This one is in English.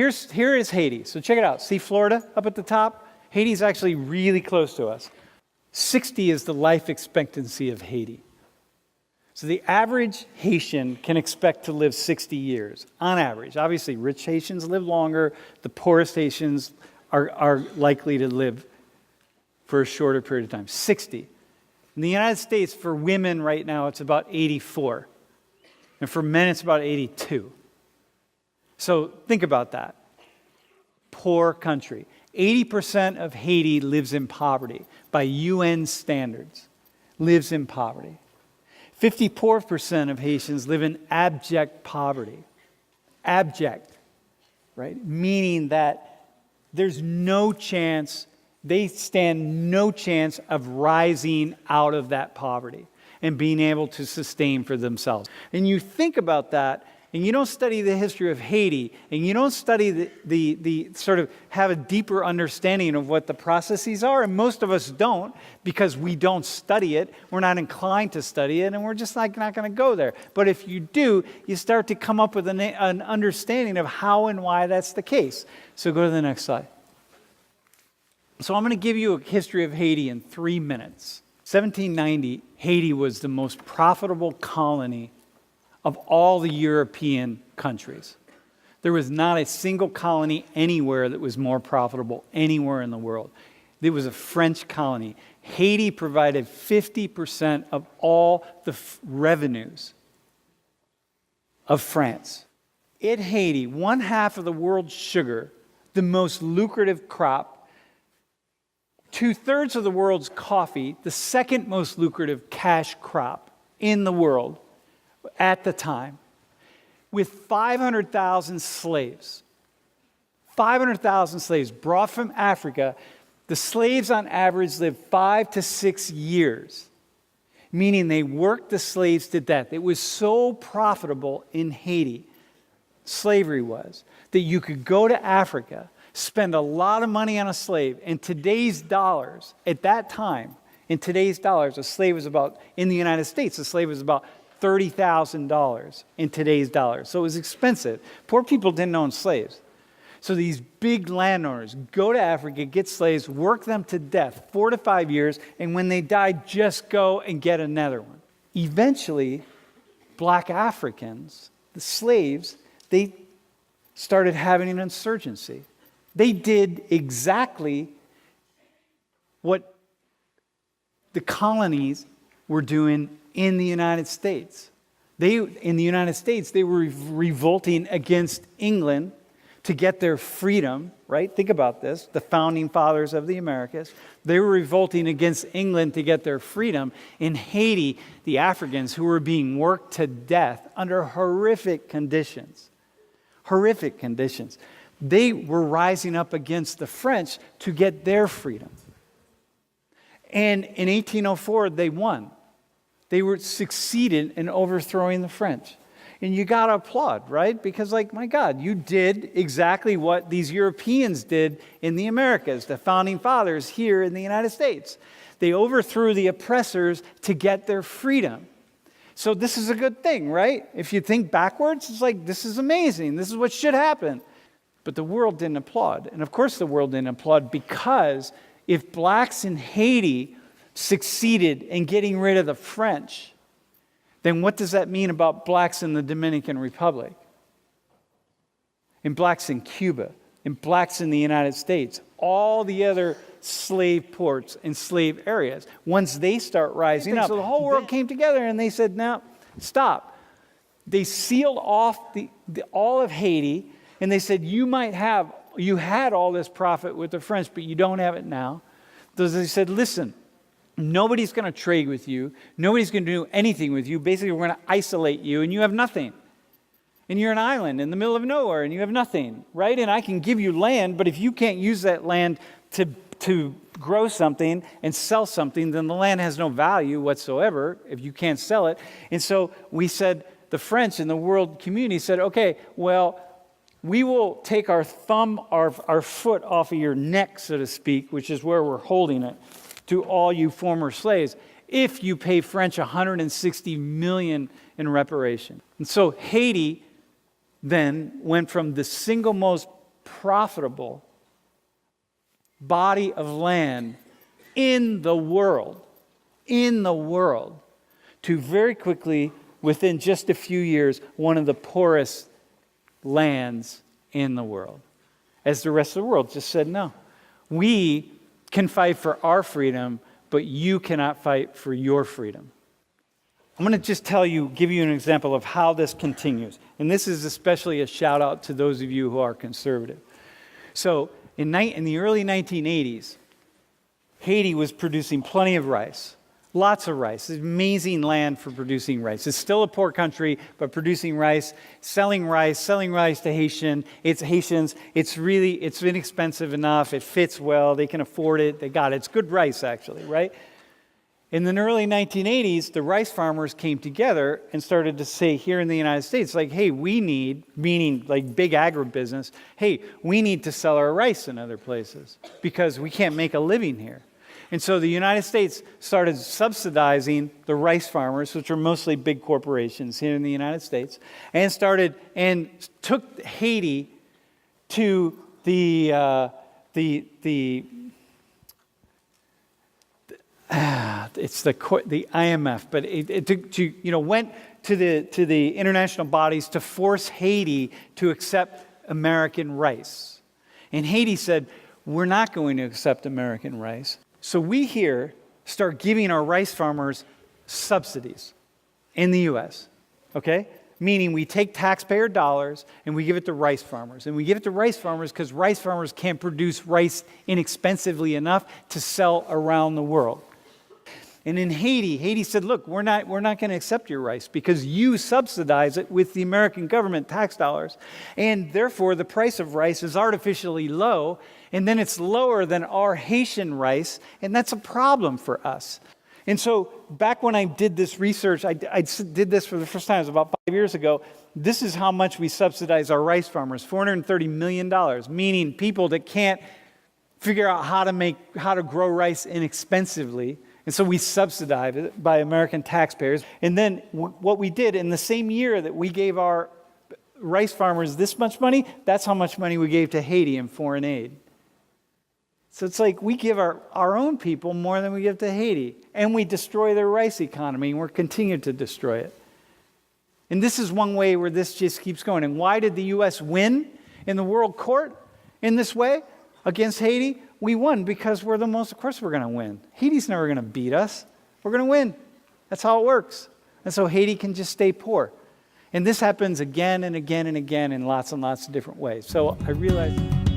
Here is Haiti. So check it out. See Florida up at the top? Haiti's actually really close to us. 60 is the life expectancy of Haiti. So the average Haitian can expect to live 60 years, on average. Obviously, rich Haitians live longer. The poorest Haitians are likely to live for a shorter period of time. 60. In the United States, for women right now, it's about 84. And for men, it's about 82. So think about that. Poor country. 80% of Haiti lives in poverty by UN standards, lives in poverty. 54% of Haitians live in abject poverty. Abject, right? Meaning that there's no chance, they stand no chance of rising out of that poverty and being able to sustain for themselves. And you think about that, and you don't study the history of Haiti, and you don't study the sort of have a deeper understanding of what the processes are, and most of us don't because we don't study it, we're not inclined to study it, and we're just not going to go there. But if you do, you start to come up with an understanding of how and why that's the case. So go to the next slide. So I'm going to give you a history of Haiti in 3 minutes. 1790, Haiti was the most profitable colony of all the European countries. There was not a single colony anywhere that was more profitable anywhere in the world. It was a French colony. Haiti provided 50% of all the revenues of France. In Haiti, 1/2 of the world's sugar, the most lucrative crop, 2/3 of the world's coffee, the second most lucrative cash crop in the world, at the time, with 500,000 slaves. 500,000 slaves brought from Africa. The slaves on average lived 5 to 6 years, meaning they worked the slaves to death. It was so profitable in Haiti, slavery was, that you could go to Africa, spend a lot of money on a slave. In today's dollars, at that time, in today's dollars, a slave was about, in the United States, a slave was about $30,000 in today's dollars. So it was expensive. Poor people didn't own slaves. So these big landowners go to Africa, get slaves, work them to death, 4 to 5 years, and when they die, just go and get another one. Eventually, black Africans, the slaves, they started having an insurgency. They did exactly what the colonies were doing in the United States. In the United States, they were revolting against England to get their freedom, right? Think about this, the founding fathers of the Americas. They were revolting against England to get their freedom. In Haiti, the Africans who were being worked to death under horrific conditions, they were rising up against the French to get their freedom. And in 1804, they won. They were succeeded in overthrowing the French. And you got to applaud, right? Because, like, my God, you did exactly what these Europeans did in the Americas, the founding fathers here in the United States. They overthrew the oppressors to get their freedom. So this is a good thing, right? If you think backwards, it's like, this is amazing. This is what should happen. But the world didn't applaud. And of course the world didn't applaud because if blacks in Haiti succeeded in getting rid of the French, then what does that mean about blacks in the Dominican Republic? And blacks in Cuba, and blacks in the United States, all the other slave ports and slave areas. Once they start rising up, so the whole world came together and they said, "Now, stop." They sealed off all of Haiti, and they said, you had all this profit with the French, but you don't have it now. So they said, listen, nobody's going to trade with you. Nobody's going to do anything with you. Basically, we're going to isolate you, and you have nothing. And you're an island in the middle of nowhere, and you have nothing, right? And I can give you land, but if you can't use that land to grow something and sell something, then the land has no value whatsoever if you can't sell it. And so we said, the French and the world community said, okay, well, we will take our thumb, our foot off of your neck, so to speak, which is where we're holding it, to all you former slaves, if you pay French $160 million in reparation. And so Haiti then went from the single most profitable body of land in the world, to very quickly, within just a few years, one of the poorest lands in the world. As the rest of the world just said, no, we can fight for our freedom, but you cannot fight for your freedom. I'm going to just give you an example of how this continues. And this is especially a shout out to those of you who are conservative. So in the early 1980s, Haiti was producing plenty of rice, lots of rice. It's amazing land for producing rice. It's still a poor country, but producing rice, selling rice to Haitians. It's inexpensive enough. It fits well. They can afford it. They got it. It's good rice, actually, right? In the early 1980s, the rice farmers came together and started to say here in the United States, like, hey, we need, meaning like big agribusiness, hey, we need to sell our rice in other places because we can't make a living here. And so the United States started subsidizing the rice farmers, which are mostly big corporations here in the United States, and took Haiti to the IMF, but went to the international bodies to force Haiti to accept American rice. And Haiti said, we're not going to accept American rice. So we here start giving our rice farmers subsidies in the U.S., okay? Meaning we take taxpayer dollars and we give it to rice farmers. And we give it to rice farmers because rice farmers can't produce rice inexpensively enough to sell around the world. And in Haiti said, look, we're not going to accept your rice because you subsidize it with the American government tax dollars. And therefore, the price of rice is artificially low. And then it's lower than our Haitian rice. And that's a problem for us. And so back when I did this research, I did this for the first time, it was about 5 years ago. This is how much we subsidize our rice farmers, $430 million, meaning people that can't figure out how to grow rice inexpensively. And so we subsidize it by American taxpayers. And then what we did in the same year that we gave our rice farmers this much money, that's how much money we gave to Haiti in foreign aid. So it's like we give our own people more than we give to Haiti. And we destroy their rice economy, and we're continuing to destroy it. And this is one way where this just keeps going. And why did the U.S. win in the World Court in this way against Haiti? We won because we're the most, of course we're going to win. Haiti's never going to beat us. We're going to win. That's how it works. And so Haiti can just stay poor. And this happens again and again and again in lots and lots of different ways. So I realized...